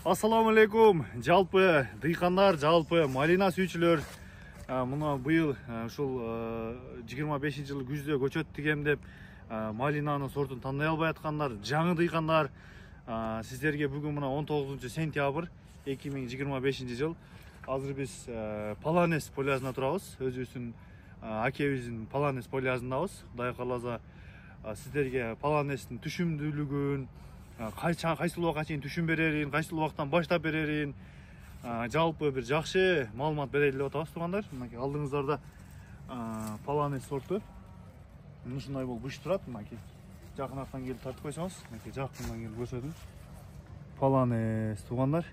Ассаламу алейкум, жалпы дыйкандар, жалпы малина сүйүүчүлөр. Мына быйыл ушул 25-жылы күздө көчөт тигем деп малинанын сортун тандай албай аткандар, жаңы дыйкандар, сиздерге бүгүн мына 19 сентябрь 2025 жыл. Азыр биз Поланес полязына турабыз. Өзүбүздүн акебиздин Поланес полязындабыз. Кудай кааласа сиздерге Поланестин түшүмдүүлүгүн, кайсыл убакка чейин түшүм берерин, кайсыл убактан баштап берерин, жалпы бир жакшы маалымат берели деп атабыз туугандар. Мынакей алдыңыздарда Поланес сорту. Ушундай болуп быш турат. Мынакей жакынактан келип тартып койсоңуз, мынакей жакындан келип көрсөтүм. Поланес туугандар.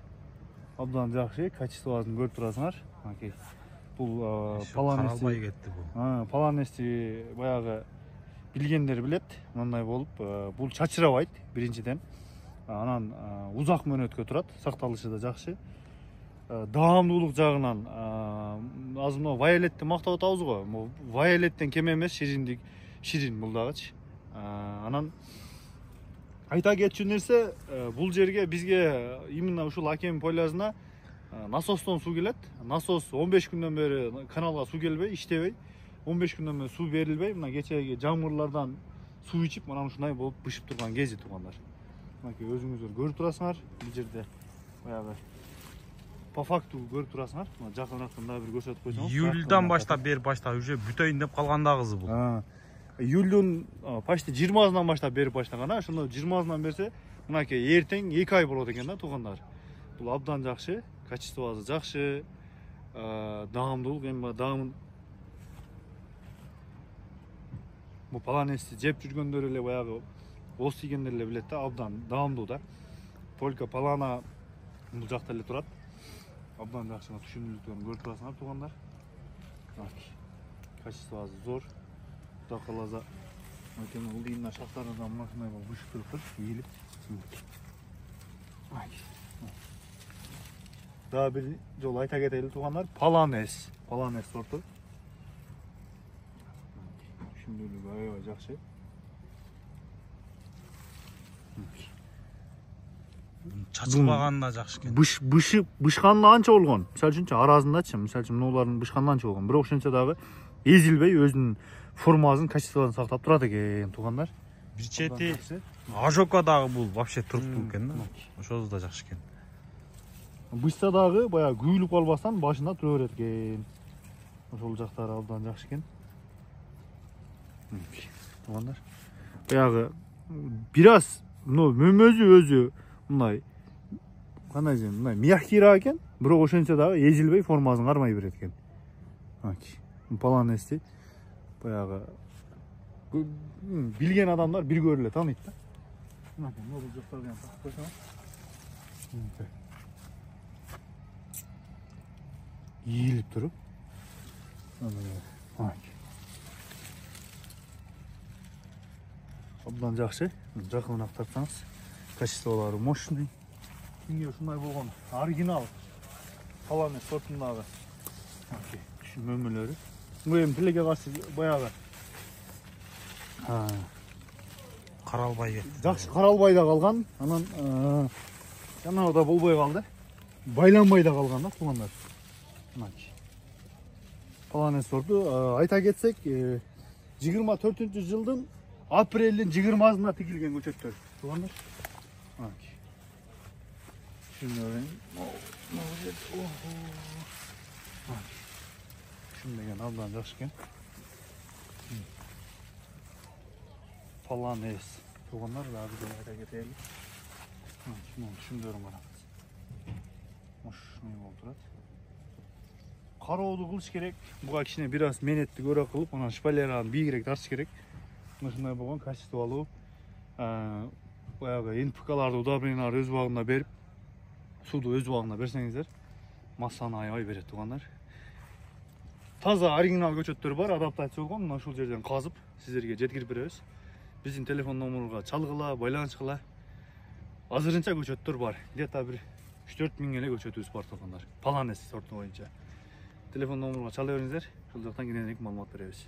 Абдан жакшы, качествосын көрүп турасыңар. Мынакей бул Поланес каралбай кетти бул. Поланести баягы билгендер билет, мындай болуп, бул чачырабайт биринчиден. Анан узак мөөнөткө турат, сакталышы да жакшы. Даамдуулук жагынан азыр мына вайолетти мактап атабыз го. Вайолеттен кем эмес, ширин бул дагычы. Анан айта кетчү нерсе, бул жерге бизге именно ушул Акем полязына насостон суу келет. Насос 15 күндөн бери каналга суу келбей, иштебей, 15 күндөн бери суу берилбей, мына кечеги жамгырлардан суу ичип, мына ушундай болуп бышып турган кези туугандар. Мынакей өзүңүздөр көрүп турасыңар, бул жерде баягы по факту көрүп турасыңар. Мына жакынырактан дагы бир көрсөтүп койсоңуз. Июльдан баштап бери уже бүтөйүн деп калган да кызы бул. Июлдун почти 20-сынан баштап берип баштаган. Ошондо 20-сынан берсе, мынакей эртең 2 ай болот экен да туугандар. Бул абдан жакшы, качествосу жакшы, даамдуулук, эми даамын бул Поланести жеп жүргөндөр эле баягы оз тийгендер эле билет да, абдан даамдуу да. Только Полана бул жакта эле турат. Абдан жакшы түшүмдүүлүктөрүн көрүп турасыңар туугандар. Качествосу зор. Кудай кааласа, мына ылдыйына шактарынан мына ушундай болуп бышып туруптур, ийилип. Дагы бир жолу айта кетели туугандар, Поланес сорту. Түшүмдүүлүгү аябай жакшы. Чачылбаган да жакшы экен. Бышканды анча болгон. Мисалы үчүнчү аразындачы, мисалы үчүн мынулардын бышканды анча болгон. Бирок ошончо дагы эзилбей өзүнүн формасын, качествосын сактап турат экен туугандар. Бир чети ажока дагы бул вообще туруктуу экен да. Ошол да жакшы экен. Бышса дагы баягы күйүлүп калбастан башында тура берет экен. Ошол жактары абдан жакшы экен. Туугандар. Баягы бир аз өзү мындай кандай десем, мындай мягкийраак экен, бирок ошончо дагы эзилбей формасын кармай берет экен. Поланести баягы билген адамдар бир көрүп эле тааныйт да. Мынакей бул жактарды ham тактап койсоңуз. Ийилип туруп. Абдан жакшы. Жакыныраак тартсаңыз, качестволору мощный. Кимге ушундай болгон оригинал Поланес сортундагы мөмөлөрү. Бул эми тилекке каршы баягы каралбай кетти. Жакшы каралбай да калган. Анан жанагы да болбой калды. Байланбай да калган да туугандар. Мынакей Поланес сорту айта кетсек, 24-жылдын апрелдин 20-сында тигилген көчөттөр туугандар. Шүндеген абдан жакшы экен. Поланес туугандар, дагы бир айта кетели. Түшүмдөрүн караңыз. Ушундай болуп турат. Кароодуу кылыш керек. Буга кичине бир аз менетти көрө кылып, анан шпалераны бийигирээк тартыш керек. Ушундай болгон качестволуу баягы НПКларды, удобренияларды өз убагында берип, сууду өз убагында берсеңиздер, массаны аябай берет туугандар. Таза оригинал көчөттөр бар, адаптация болгон. Мына ушул жерден казып сиздерге жеткирип беребиз. Биздин телефон номурга чалгыла, байланышкыла. Азырынча көчөттөр бар. Где-то бир 3-4 миң эле көчөтүбүз бар туугандар. Поланес сорту боюнча. Телефон номурга чала бериңиздер, ошол жактан кененирээк маалымат беребиз.